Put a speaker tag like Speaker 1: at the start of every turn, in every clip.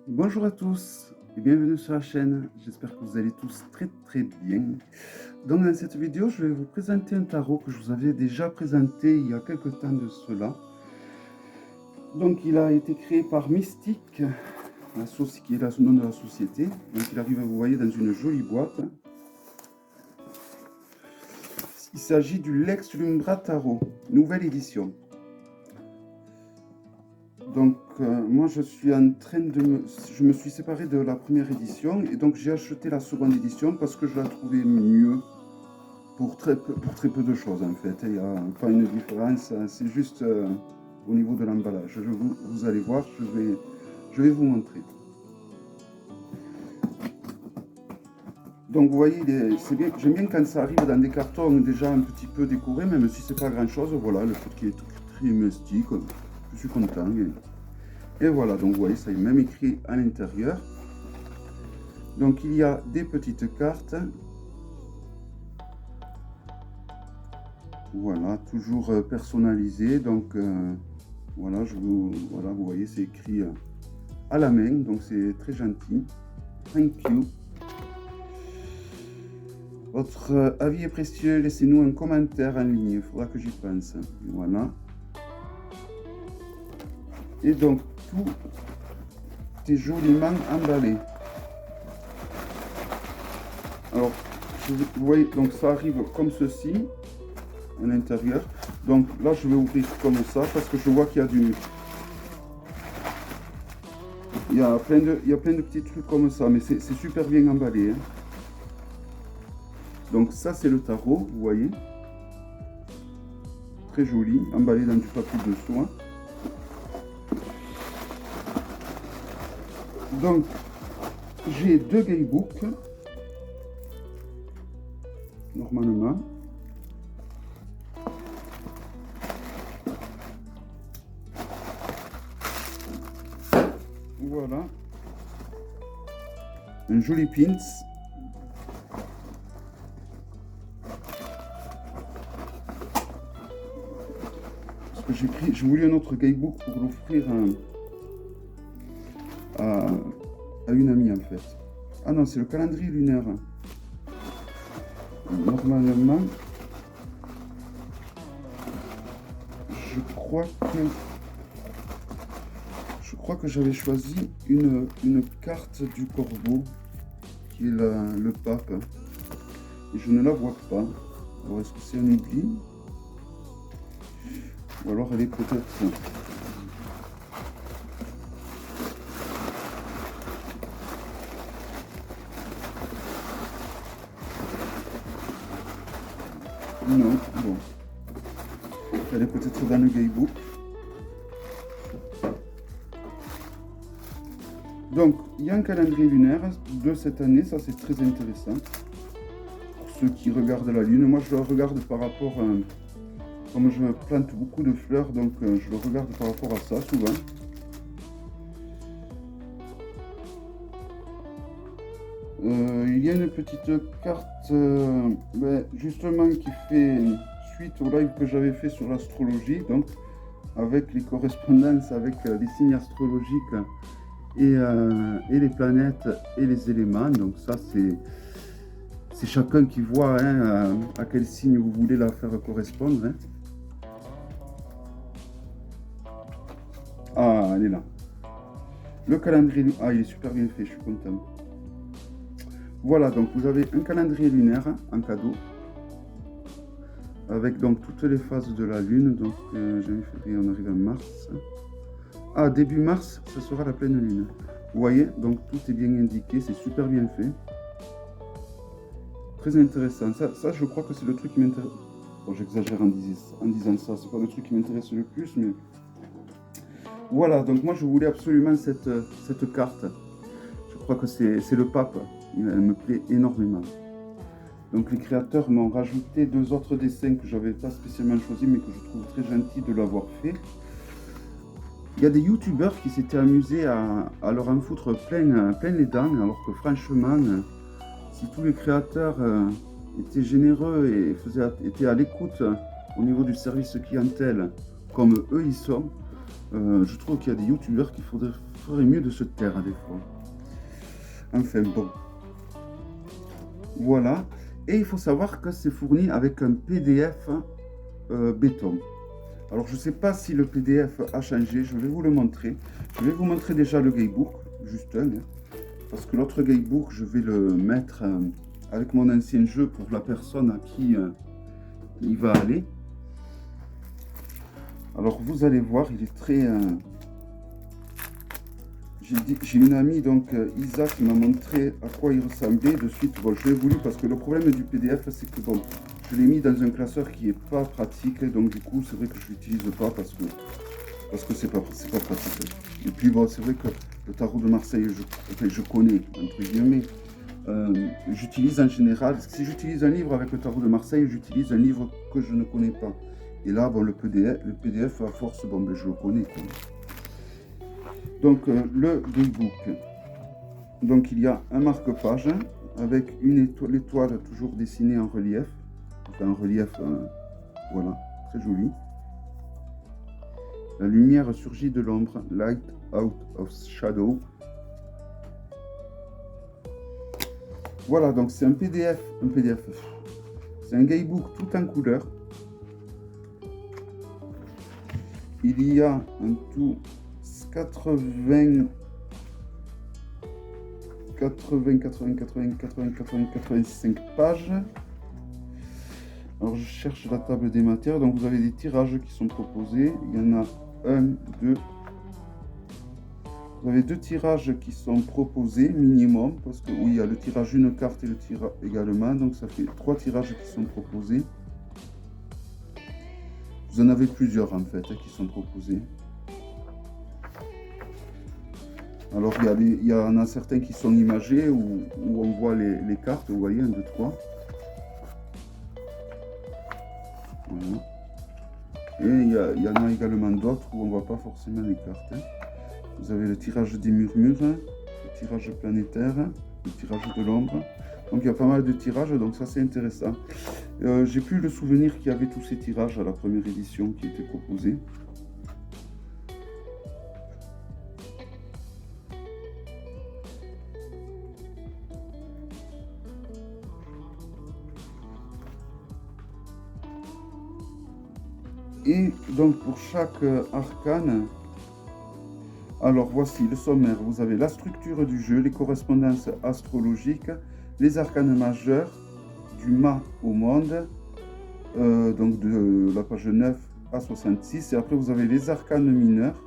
Speaker 1: Bonjour à tous et bienvenue sur la chaîne. J'espère que vous allez tous très bien. Donc dans cette vidéo, je vais vous présenter un tarot que je vous avais déjà présenté il y a quelque temps de cela. Donc il a été créé par Mystique, qui est le nom de la société. Donc il arrive, vous voyez, dans une jolie boîte. Il s'agit du Lex Lumbra Tarot, nouvelle édition. Donc moi je suis en train de je me suis séparé de la première édition et donc j'ai acheté la seconde édition parce que je la trouvais mieux pour très peu de choses en fait. Il n'y a pas une différence, c'est juste au niveau de l'emballage. Vous allez voir, je vais vous montrer. Donc vous voyez, c'est bien, j'aime bien quand ça arrive dans des cartons déjà un petit peu décorés, même si c'est pas grand chose. Voilà, le truc qui est tout très mystique, je suis content. Et voilà, donc vous voyez, ça est même écrit à l'intérieur. Donc il y a des petites cartes. Voilà, toujours personnalisées. Donc voilà, voilà, vous voyez, c'est écrit à la main, donc c'est très gentil. Thank you. Votre avis est précieux, laissez-nous un commentaire en ligne, il faudra que j'y pense. Voilà. Et donc, tout est joliment emballé. Alors, vous voyez, donc ça arrive comme ceci, à l'intérieur. Donc là, je vais ouvrir comme ça, parce que je vois qu'il y a il y a plein de petits trucs comme ça, mais c'est super bien emballé. Hein. Donc ça, c'est le tarot, vous voyez. Très joli, emballé dans du papier de soie. Donc, j'ai deux guidebooks, normalement. Voilà. Un joli pins. Parce que j'ai voulu un autre guidebook pour l'offrir à une amie en fait. Ah non, c'est le calendrier lunaire. Normalement, je crois que j'avais choisi une carte du corbeau, qui est le pape. Et je ne la vois pas. Alors est-ce que c'est un oubli? Ou alors elle est peut-être... Non, bon. Elle est peut-être dans le guidebook. Donc, il y a un calendrier lunaire de cette année, ça c'est très intéressant. Pour ceux qui regardent la lune, moi je le regarde par rapport à... Comme je plante beaucoup de fleurs, donc je le regarde par rapport à ça souvent. Il y a une petite carte justement qui fait suite au live que j'avais fait sur l'astrologie, donc avec les correspondances avec les signes astrologiques et les planètes et les éléments. Donc ça c'est chacun qui voit hein, à quel signe vous voulez la faire correspondre. Hein. Ah, elle est là. Le calendrier, ah il est super bien fait, je suis content. Voilà, donc vous avez un calendrier lunaire en cadeau, avec donc toutes les phases de la lune, donc janvier, février, on arrive en mars. Ah, début mars, ce sera la pleine lune. Vous voyez, donc tout est bien indiqué, c'est super bien fait. Très intéressant, ça je crois que c'est le truc qui m'intéresse. Bon, j'exagère en disant ça, c'est pas le truc qui m'intéresse le plus, mais... Voilà, donc moi je voulais absolument cette carte. Je crois que c'est le pape. Elle me plaît énormément. Donc les créateurs m'ont rajouté deux autres dessins que je n'avais pas spécialement choisi mais que je trouve très gentil de l'avoir fait. Il y a des youtubeurs qui s'étaient amusés à leur en foutre plein les dents, alors que franchement, si tous les créateurs étaient généreux et étaient à l'écoute au niveau du service clientèle, comme eux ils sont, je trouve qu'il y a des youtubeurs qui ferait mieux de se taire des fois. Enfin bon. Voilà. Et il faut savoir que c'est fourni avec un PDF béton. Alors je ne sais pas si le PDF a changé, je vais vous le montrer. Je vais vous montrer déjà le guidebook, juste un. Parce que l'autre guidebook, je vais le mettre avec mon ancien jeu pour la personne à qui il va aller. Alors vous allez voir, il est très... J'ai une amie, donc Isa, qui m'a montré à quoi il ressemblait. De suite, bon, je l'ai voulu parce que le problème du PDF, c'est que bon, je l'ai mis dans un classeur qui n'est pas pratique. Donc du coup, c'est vrai que je ne l'utilise pas parce que c'est pas pratique. Et puis bon, c'est vrai que le tarot de Marseille, je connais, entre guillemets. J'utilise en général, si j'utilise un livre avec le tarot de Marseille, j'utilise un livre que je ne connais pas. Et là, bon, le PDF à force, bon, ben, je le connais, quoi. Donc, le guidebook. Donc, il y a un marque-page avec l'étoile toujours dessinée en relief. Enfin, un relief, voilà, très joli. La lumière surgit de l'ombre, light out of shadow. Voilà, donc c'est un PDF, c'est un guidebook tout en couleur. Il y a un tout 85 pages. Alors je cherche la table des matières, donc vous avez des tirages qui sont proposés. Il y en a un, deux. Vous avez deux tirages qui sont proposés minimum, parce que oui, il y a le tirage une carte et le tirage également, donc ça fait 3 tirages qui sont proposés. Vous en avez plusieurs en fait qui sont proposés. Alors il y en a certains qui sont imagés où on voit les cartes, vous voyez, 1, 2, 3. Voilà. Et il y en a également d'autres où on ne voit pas forcément les cartes. Vous avez le tirage des murmures, le tirage planétaire, le tirage de l'ombre. Donc il y a pas mal de tirages, donc ça c'est intéressant. J'ai plus le souvenir qu'il y avait tous ces tirages à la première édition qui étaient proposés. Et donc pour chaque arcane, alors voici le sommaire. Vous avez la structure du jeu, les correspondances astrologiques, les arcanes majeurs, du mât au monde, donc de la page 9 à 66. Et après vous avez les arcanes mineurs,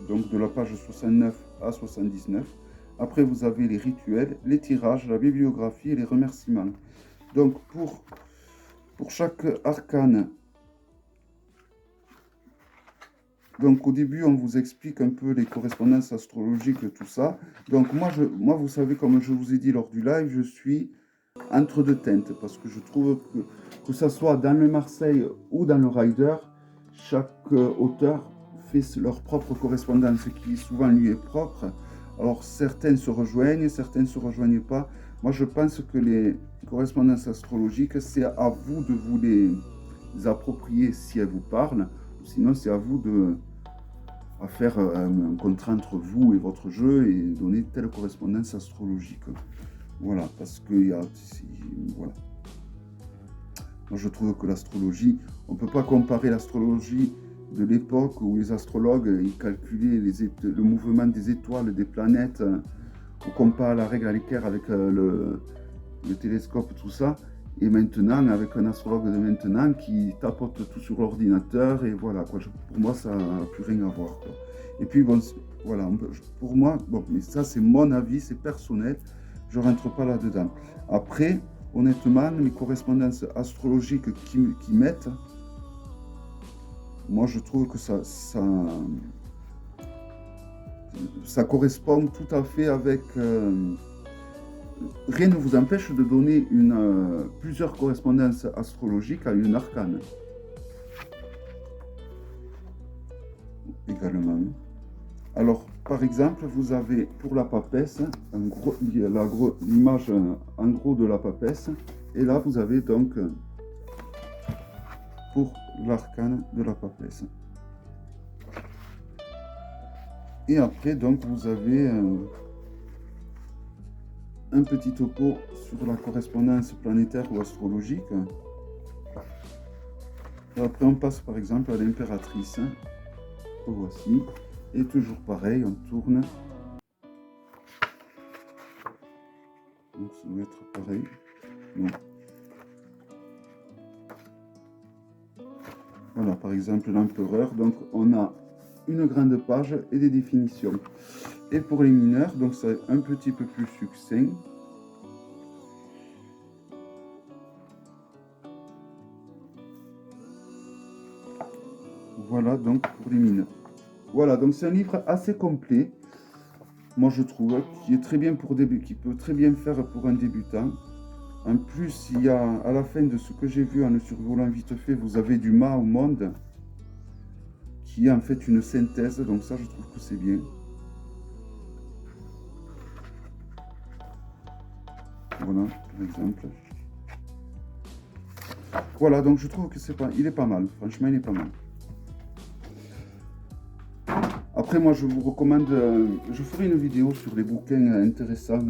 Speaker 1: donc de la page 69 à 79. Après vous avez les rituels, les tirages, la bibliographie et les remerciements. Donc pour chaque arcane, donc au début, on vous explique un peu les correspondances astrologiques, tout ça. Donc moi, vous savez, comme je vous ai dit lors du live, je suis entre deux teintes, parce que je trouve que ça soit dans le Marseille ou dans le Rider, chaque auteur fait leur propre correspondance, qui souvent lui est propre. Alors certaines se rejoignent, certaines ne se rejoignent pas. Moi, je pense que les correspondances astrologiques, c'est à vous de vous les approprier si elles vous parlent. Sinon, c'est à vous à faire un contrat entre vous et votre jeu et donner telle correspondance astrologique. Voilà, parce que voilà. Moi, je trouve que l'astrologie, on ne peut pas comparer l'astrologie de l'époque où les astrologues ils calculaient le mouvement des étoiles, des planètes, au compas, à la règle à l'équerre avec le télescope, tout ça. Et maintenant, avec un astrologue de maintenant qui tapote tout sur l'ordinateur, et voilà, quoi. Pour moi, ça n'a plus rien à voir, quoi. Et puis, bon, voilà, pour moi, bon, mais ça, c'est mon avis, c'est personnel, je ne rentre pas là-dedans. Après, honnêtement, mes correspondances astrologiques qui mettent, moi, je trouve que ça correspond tout à fait avec... rien ne vous empêche de donner plusieurs correspondances astrologiques à une arcane. Également. Alors, par exemple, vous avez pour la papesse, l'image en gros de la papesse, et là vous avez donc pour l'arcane de la papesse. Et après, donc, vous avez un petit topo sur la correspondance planétaire ou astrologique. Et après, on passe par exemple à l'impératrice. Que voici. Et toujours pareil, on tourne. Donc, ça doit être pareil. Non. Voilà, par exemple, l'empereur. Donc, on a une grande page et des définitions. Et pour les mineurs, donc c'est un petit peu plus succinct. Voilà donc pour les mineurs. Voilà, donc c'est un livre assez complet, moi je trouve, qui est très bien pour qui peut très bien faire pour un débutant. En plus, il y a, à la fin de ce que j'ai vu en le survolant vite fait, vous avez du mât au monde, qui est en fait une synthèse, donc ça je trouve que c'est bien. Voilà, par exemple. Voilà, donc je trouve que il est pas mal, franchement il est pas mal. Après, moi, je vous recommande, je ferai une vidéo sur les bouquins intéressants,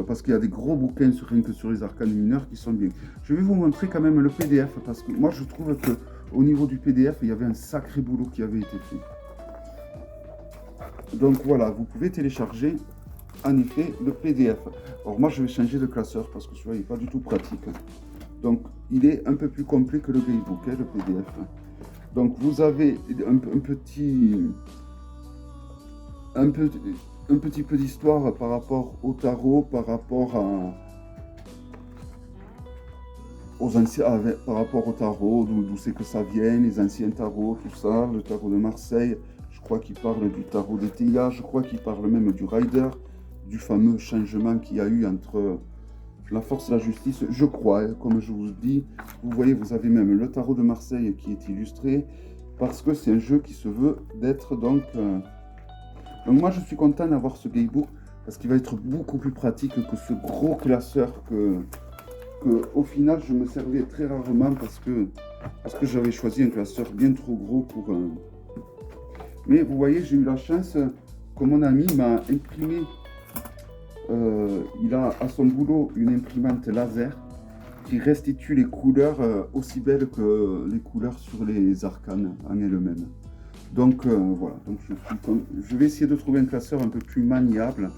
Speaker 1: parce qu'il y a des gros bouquins rien que sur les arcanes mineurs qui sont bien. Je vais vous montrer quand même le PDF, parce que moi, je trouve que au niveau du PDF, il y avait un sacré boulot qui avait été fait. Donc voilà, vous pouvez télécharger, en effet, le PDF. Alors moi, je vais changer de classeur, parce que celui-là, il n'est pas du tout pratique. Donc, il est un peu plus complet que le Gaybook, le PDF. Donc, vous avez un petit peu d'histoire par rapport au tarot, par rapport aux anciens, par rapport au tarot, d'où c'est que ça vient, les anciens tarots, tout ça, le tarot de Marseille. Je crois qu'il parle du tarot des Théias, je crois qu'il parle même du Rider, du fameux changement qu'il y a eu entre la force et la justice, je crois, hein, comme je vous dis. Vous voyez, vous avez même le tarot de Marseille qui est illustré, parce que c'est un jeu qui se veut d'être donc... Donc moi je suis content d'avoir ce Gaybook parce qu'il va être beaucoup plus pratique que ce gros classeur que au final je me servais très rarement parce que j'avais choisi un classeur bien trop gros pour... Mais vous voyez, j'ai eu la chance que mon ami m'a imprimé, il a à son boulot une imprimante laser qui restitue les couleurs aussi belles que les couleurs sur les arcanes en elles-mêmes. Donc voilà, donc je vais essayer de trouver un classeur un peu plus maniable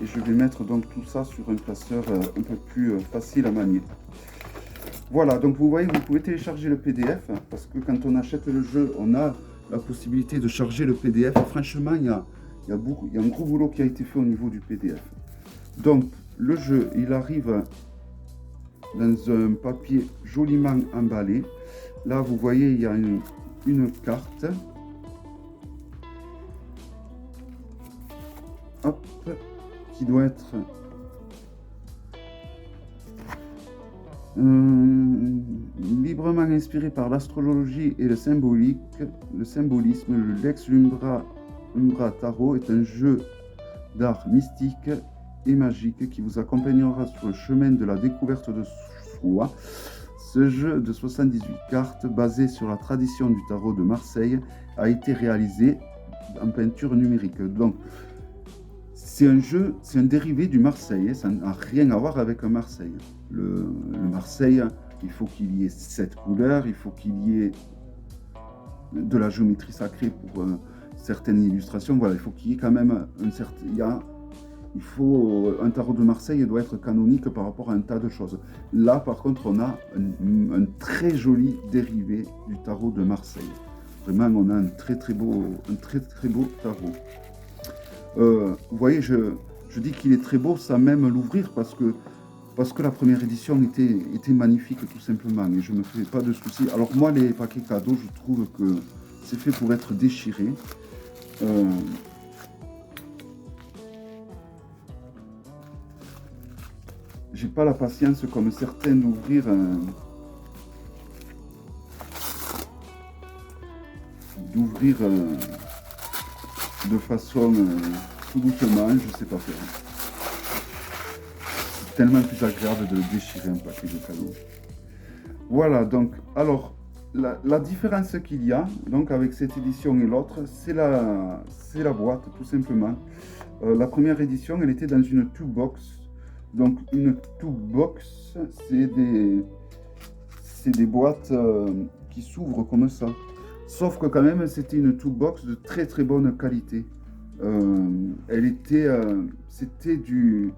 Speaker 1: et je vais mettre donc tout ça sur un classeur un peu plus facile à manier. Voilà, donc vous voyez, vous pouvez télécharger le PDF parce que quand on achète le jeu, on a la possibilité de charger le PDF. Et franchement, il y a un gros boulot qui a été fait au niveau du PDF. Donc le jeu, il arrive dans un papier joliment emballé. Là, vous voyez, il y a une carte. Hop, qui doit être librement inspiré par l'astrologie et le symbolisme. Le Lex Umbra Tarot est un jeu d'art mystique et magique qui vous accompagnera sur le chemin de la découverte de soi. Ce jeu de 78 cartes, basé sur la tradition du tarot de Marseille, a été réalisé en peinture numérique. Donc, c'est un jeu, c'est un dérivé du Marseille, ça n'a rien à voir avec un Marseille. Le Marseille, il faut qu'il y ait 7 couleurs, il faut qu'il y ait de la géométrie sacrée pour certaines illustrations. Voilà, il faut qu'il y ait quand même un certain... un tarot de Marseille doit être canonique par rapport à un tas de choses. Là, par contre, on a un très joli dérivé du tarot de Marseille. Vraiment, on a un très très beau tarot. Vous voyez, je dis qu'il est très beau sans même l'ouvrir parce que la première édition était magnifique tout simplement et je ne me fais pas de soucis. Alors moi, les paquets cadeaux, je trouve que c'est fait pour être déchiré. J'ai pas la patience comme certains d'ouvrir de façon tout doucement, je sais pas faire. C'est tellement plus agréable de le déchirer un paquet de cadeaux. Voilà, donc, alors, la différence qu'il y a donc avec cette édition et l'autre, c'est la boîte tout simplement. La première édition, elle était dans une two box. Donc une two box, c'est des boîtes qui s'ouvrent comme ça. Sauf que quand même, c'était une two box de très très bonne qualité. C'était du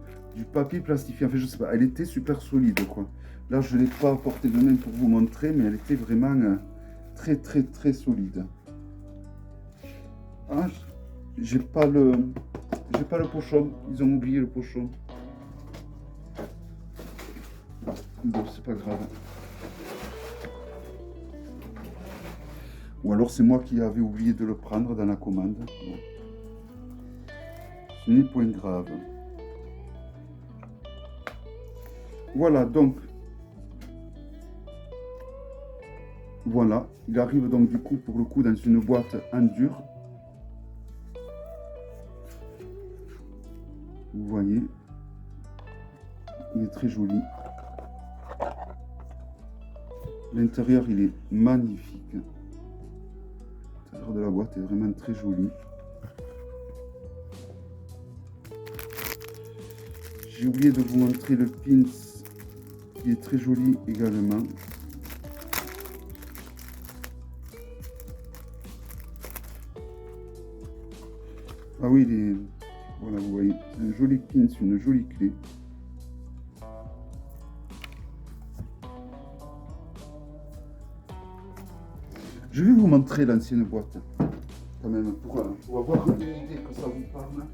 Speaker 1: papier plastifié. Enfin, je sais pas, elle était super solide quoi. Là, je ne l'ai pas porté de main pour vous montrer, mais elle était vraiment très très très solide. Ah, j'ai pas le pochon. Ils ont oublié le pochon. Bon, c'est pas grave. Ou alors c'est moi qui avais oublié de le prendre dans la commande. Bon. Ce n'est point grave. Voilà, donc. Voilà, il arrive donc du coup pour le coup dans une boîte en dur. Vous voyez, il est très joli. L'intérieur, il est magnifique. L'intérieur de la boîte est vraiment très joli. J'ai oublié de vous montrer le pins qui est très joli également. Ah oui, voilà, vous voyez, un joli pins, une jolie clé. Je vais vous montrer l'ancienne boîte, quand même, pour avoir une idée que ça vous parle.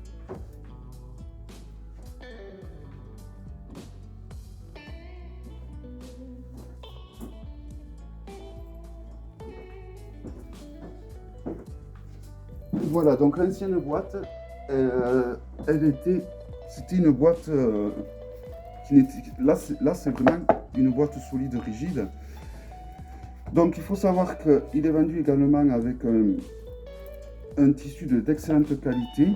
Speaker 1: Voilà, donc l'ancienne boîte, c'était une boîte qui n'était, là c'est vraiment une boîte solide, rigide. Donc il faut savoir qu'il est vendu également avec un tissu d'excellente qualité.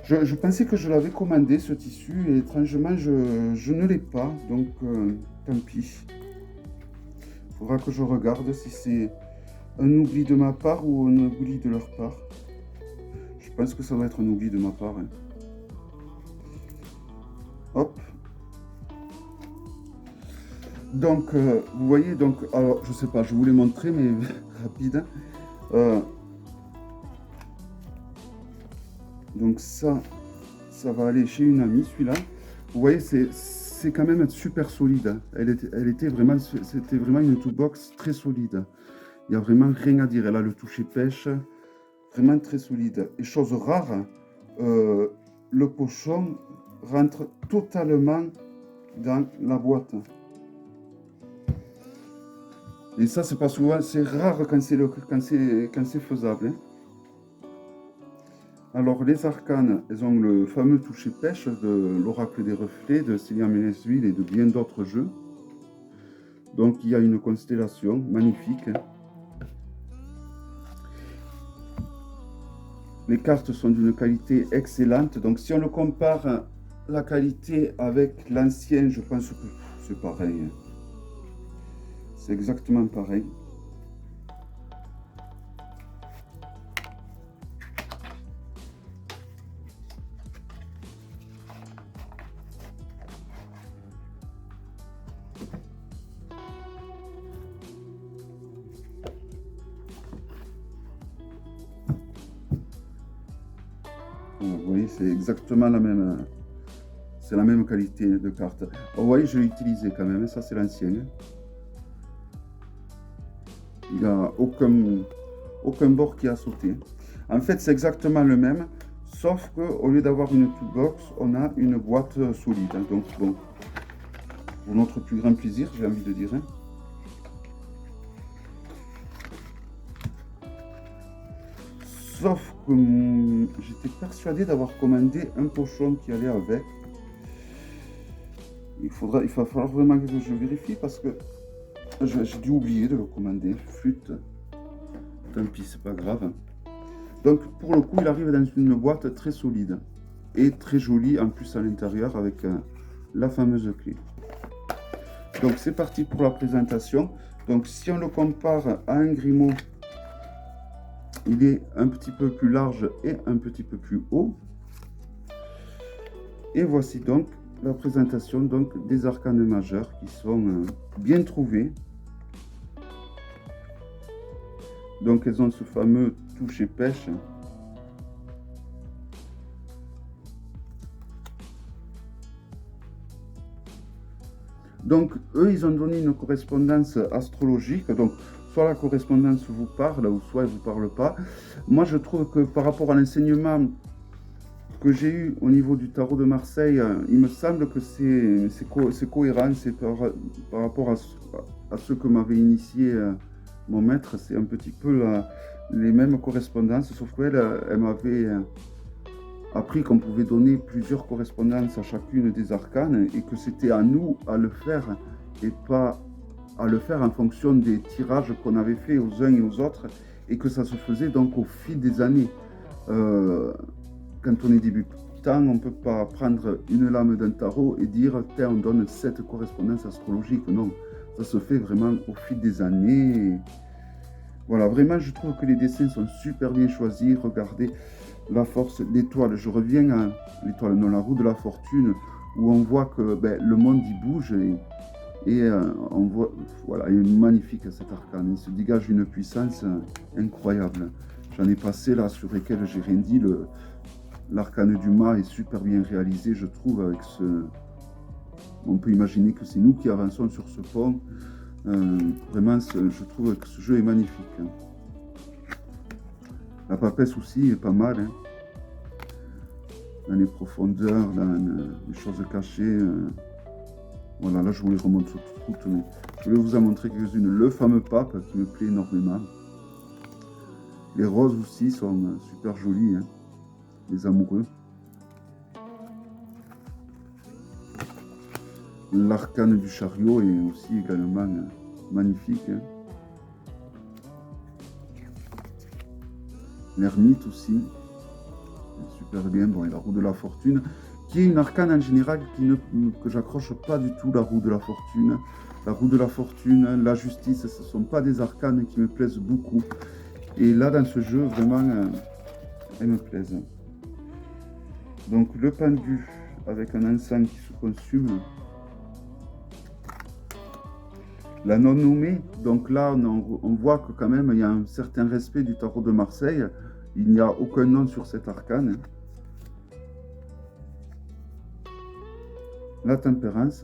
Speaker 1: Je pensais que je l'avais commandé ce tissu et étrangement je ne l'ai pas, donc tant pis. Il faudra que je regarde si c'est un oubli de ma part ou un oubli de leur part. Je pense que ça doit être un oubli de ma part. Hein. Hop. Donc, vous voyez, donc, alors, je sais pas, je vous l'ai montré, mais rapide. Donc ça va aller chez une amie, celui-là. Vous voyez, c'est quand même super solide. C'était vraiment une toolbox très solide. Il n'y a vraiment rien à dire. Elle a le toucher pêche. Vraiment très solide. Et chose rare, le pochon rentre totalement dans la boîte. Et ça, c'est pas souvent, c'est rare quand c'est faisable. Hein. Alors, les arcanes, elles ont le fameux toucher pêche de l'Oracle des Reflets, de Célia Ménesville et de bien d'autres jeux. Donc, il y a une constellation magnifique. Les cartes sont d'une qualité excellente. Donc, si on le compare la qualité avec l'ancien, je pense que c'est pareil. C'est exactement pareil. Vous voyez, c'est exactement la même. C'est la même qualité de carte. Vous voyez, je l'ai utilisé quand même. Ça, c'est l'ancien. Il n'y a aucun bord qui a sauté. En fait, c'est exactement le même, sauf qu'au lieu d'avoir une toolbox, on a une boîte solide. Donc, bon, pour notre plus grand plaisir, j'ai envie de dire. Sauf que j'étais persuadé d'avoir commandé un pochon qui allait avec. Il va falloir vraiment que je vérifie parce que j'ai dû oublier de le commander. Flûte. Tant pis, c'est pas grave. Donc pour le coup, il arrive dans une boîte très solide et très jolie en plus à l'intérieur avec la fameuse clé. Donc c'est parti pour la présentation. Donc si on le compare à un Grimaud, il est un petit peu plus large et un petit peu plus haut. Et voici donc la présentation donc, des arcanes majeurs qui sont bien trouvés. Donc elles ont ce fameux toucher pêche. Donc eux, ils ont donné une correspondance astrologique. Donc soit la correspondance vous parle ou soit elle ne vous parle pas. Moi, je trouve que par rapport à l'enseignement que j'ai eu au niveau du tarot de Marseille, il me semble que c'est cohérent, c'est par rapport à ce que m'avait initié mon maître, c'est un petit peu les mêmes correspondances, sauf qu'elle elle m'avait appris qu'on pouvait donner plusieurs correspondances à chacune des arcanes et que c'était à nous à le faire et pas à le faire en fonction des tirages qu'on avait fait aux uns et aux autres et que ça se faisait donc au fil des années. Quand on est débutant, on ne peut pas prendre une lame d'un tarot et dire tiens, on donne cette correspondance astrologique. Non, ça se fait vraiment au fil des années. Voilà, vraiment, je trouve que les dessins sont super bien choisis. Regardez la force, l'étoile. Je reviens à l'étoile, non, la roue de la fortune, où on voit que le monde y bouge et on voit, voilà, il est magnifique cet arcane. Il se dégage une puissance incroyable. J'en ai passé là sur lesquels j'ai rien dit. L'arcane du mât est super bien réalisé, je trouve, avec ce... On peut imaginer que c'est nous qui avançons sur ce pont. Vraiment, je trouve que ce jeu est magnifique. La papesse aussi est pas mal. Hein. Dans les profondeurs, dans les choses cachées. Voilà, là je vous les remonte toutes, mais je vais vous en montrer quelques-unes. Le fameux pape qui me plaît énormément. Les roses aussi sont super jolies. Hein. Les amoureux. L'arcane du chariot est aussi également magnifique. Hein. L'ermite aussi, super bien. Bon, et la roue de la fortune, qui est une arcane en général que j'accroche pas du tout, la roue de la fortune. La roue de la fortune, la justice, ce ne sont pas des arcanes qui me plaisent beaucoup. Et là, dans ce jeu, vraiment, elles me plaisent. Donc le pendu avec un encens qui se consume. La non nommée, donc là on voit que quand même il y a un certain respect du tarot de Marseille. Il n'y a aucun nom sur cet arcane. La tempérance.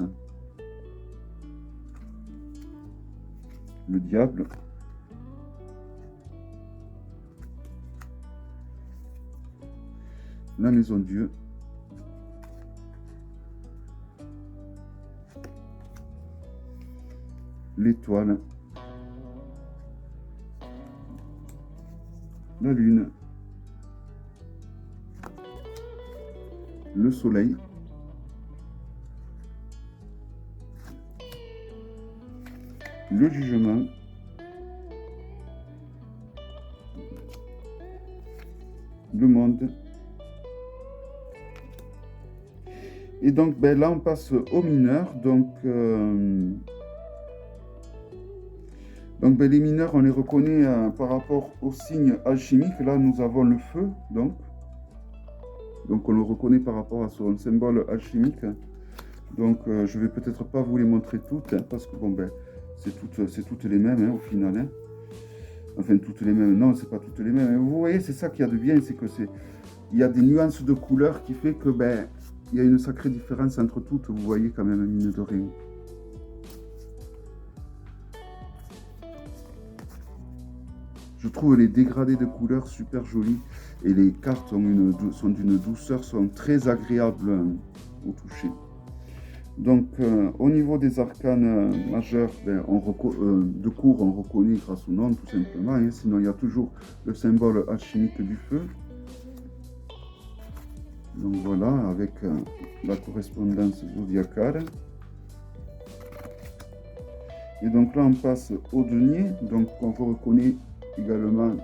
Speaker 1: Le diable. La maison Dieu. L'étoile. La lune. Le soleil. Le jugement. Le monde. Et donc là on passe aux mineurs. Donc les mineurs on les reconnaît par rapport aux signes alchimiques. Là nous avons le feu, donc on le reconnaît par rapport à son symbole alchimique. Donc je vais peut-être pas vous les montrer toutes, hein, parce que bon c'est toutes les mêmes hein, au final. Hein. Enfin toutes les mêmes, non c'est pas toutes les mêmes. Mais vous voyez c'est ça qu'il y a de bien, c'est que il y a des nuances de couleurs qui fait que il y a une sacrée différence entre toutes, vous voyez quand même, mine de rien. Je trouve les dégradés de couleurs super jolis et les cartes sont d'une douceur, sont très agréables au toucher. Donc au niveau des arcanes majeurs, de cours on reconnaît grâce au nom tout simplement, hein, sinon il y a toujours le symbole alchimique du feu. Donc voilà, avec la correspondance zodiacale. Et donc là, on passe au denier. Donc on reconnaît également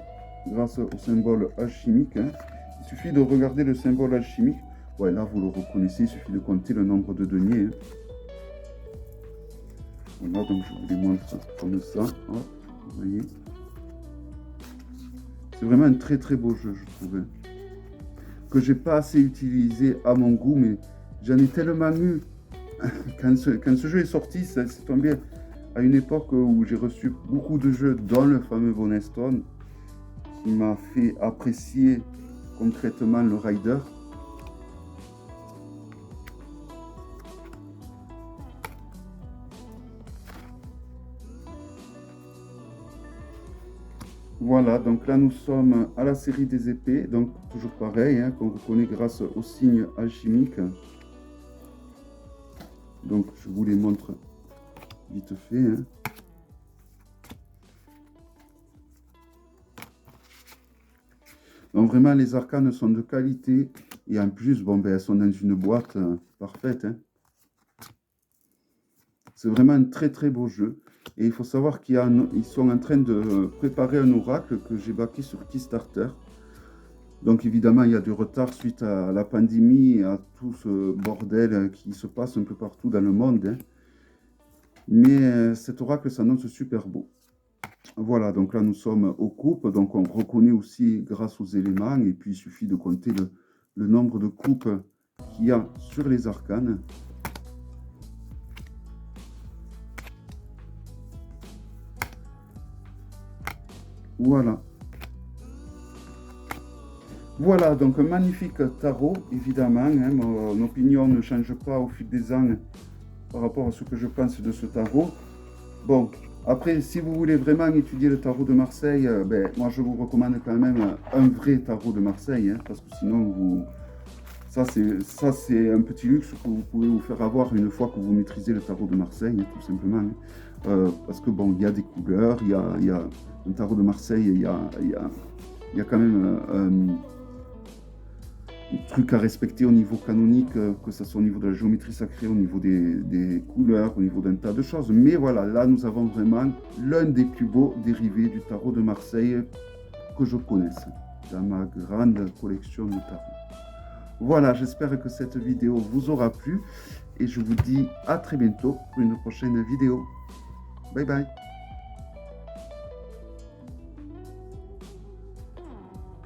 Speaker 1: grâce au symbole alchimique. Hein. Il suffit de regarder le symbole alchimique. Ouais, là, vous le reconnaissez. Il suffit de compter le nombre de deniers. Hein. Voilà, donc je vous les montre comme ça. Hop, vous voyez. C'est vraiment un très très beau jeu, je trouve. Que j'ai pas assez utilisé à mon goût, mais j'en ai tellement eu. Quand ce jeu est sorti, c'est tombé à une époque où j'ai reçu beaucoup de jeux, dont le fameux Bonestone, qui m'a fait apprécier concrètement le Rider. Voilà, donc là nous sommes à la série des épées, donc toujours pareil, hein, qu'on reconnaît grâce au signe alchimique. Donc je vous les montre vite fait. Hein. Donc vraiment les arcanes sont de qualité et en plus bon ben elles sont dans une boîte parfaite. Hein. C'est vraiment un très très beau jeu. Et il faut savoir qu'ils sont en train de préparer un oracle que j'ai backé sur Kickstarter. Donc évidemment, il y a du retard suite à la pandémie et à tout ce bordel qui se passe un peu partout dans le monde. Hein. Mais cet oracle s'annonce super beau. Voilà, donc là nous sommes aux coupes. Donc on reconnaît aussi grâce aux éléments. Et puis il suffit de compter le nombre de coupes qu'il y a sur les arcanes. Voilà. Voilà, donc un magnifique tarot, évidemment. Hein, mon opinion ne change pas au fil des ans par rapport à ce que je pense de ce tarot. Bon, après, si vous voulez vraiment étudier le tarot de Marseille, ben, moi je vous recommande quand même un vrai tarot de Marseille, hein, parce que sinon, ça c'est un petit luxe que vous pouvez vous faire avoir une fois que vous maîtrisez le tarot de Marseille, hein, tout simplement. Hein. Parce que bon, il y a des couleurs, il y a un tarot de Marseille, il y a quand même trucs à respecter au niveau canonique, que ce soit au niveau de la géométrie sacrée, au niveau des couleurs, au niveau d'un tas de choses. Mais voilà, là nous avons vraiment l'un des plus beaux dérivés du tarot de Marseille que je connaisse dans ma grande collection de tarots. Voilà, j'espère que cette vidéo vous aura plu et je vous dis à très bientôt pour une prochaine vidéo. Bye bye.